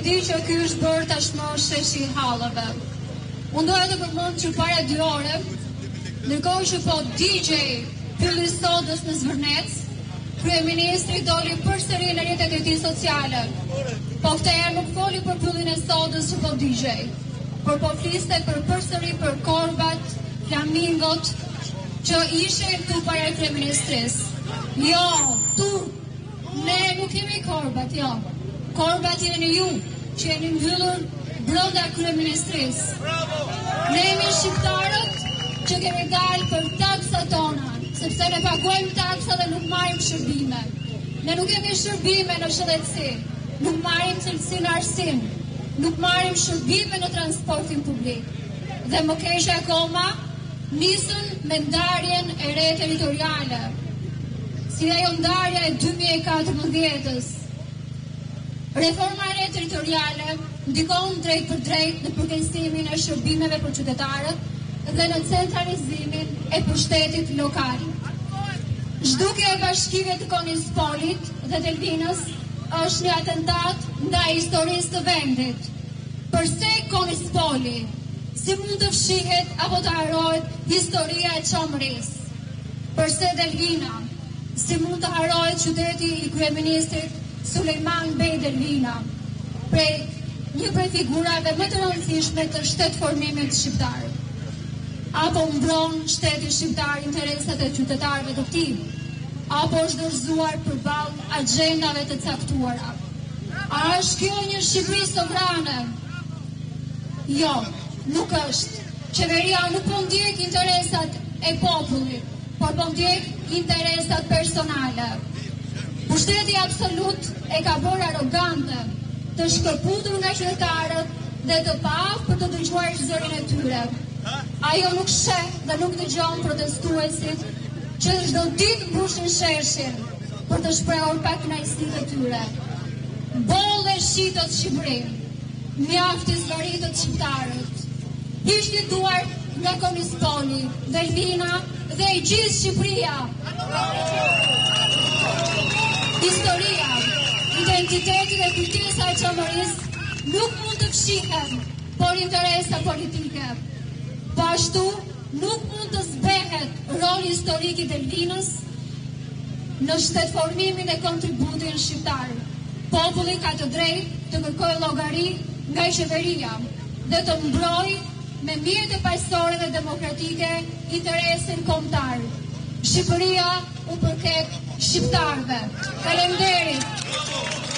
di që ky është bërë tashmë sheshi I hallave. Unë doja të përmend që para 2 ore, ndërkohë që po DJ pylli sodës në Zvërnec, kryeministri doli përsëri në rrjetet e tij sociale. Po këtë herë nuk foli për pyllin e sodës që po DJ, por po fliste përsëri për korbat, flamingot që ishin këtu para kryeministrisë. Jo, tu ne nuk kemi korbat, jo. Korbat jeni ju, që jeni mbyllur brenda kryeministrisë. Ne jemi shqiptarët që kemi dalë për taksat tona, sepse ne pagojmë taksa dhe nuk marrim shërbime. Ne nuk kemi shërbime në shëndetësi, nuk marrim cilësi në arsim, nuk marrim shërbime në transportin publik. Dhe më keq akoma, nisën me ndarjen e re territoriale, si ajo ndarja e 2014-s. Reforma e re territoriale ndikon drejt për drejt në përkeqësimin e shërbimeve për qytetarët dhe në centralizimin e pushtetit lokal. Zhdukja e bashkive të Konispolit dhe të Elvinës është një atentat ndaj historisë të vendit. Përse Konispoli? Si mund të fshihet apo të harohet historia e Çomrisë? Përse Delvina? Si mund të harohet qyteti I kryeministrit Sulejman Bej Delvina? Një prej figurave më të rëndësishme të shtetformimit shqiptar. Apo mbron shteti shqiptar interesat e qytetarëve të tij? Apo është dorëzuar përballë agjendave të caktuara? A është kjo një Shqipëri sovrane? Jo, nuk është. Qeveria nuk po ndjek interesat e popullit, por po ndjek interesat personale. Pushteti absolut e ka bërë arrogante, të shkëputur nga qytetarët dhe të paaftë për të dëgjuar zërin e tyre. Ajo nuk sheh dhe nuk dëgjon protestuesit që çdo ditë mbushin shershin për të shprehur pakënaqësitë e tyre. Bolle shitot Shqipërinë, mjafti zvarritët shqiptarët. Hiqni duart nga Konispoli, Delvina dhe I gjithë Shqipëria. Historia, identiteti dhe kujtesa e Çomërisë nuk mund të fshihen por interesa politike. Po ashtu nuk mund të zbehet roli historik I Delvinës në shtetformimin e kontributit shqiptar. Populli ka të drejtë të kërkojë llogari nga qeveria dhe të mbrojë me mjetet paqësore dhe demokratike interesin kombëtar. Shqipëria u përket shqiptarëve. Faleminderit.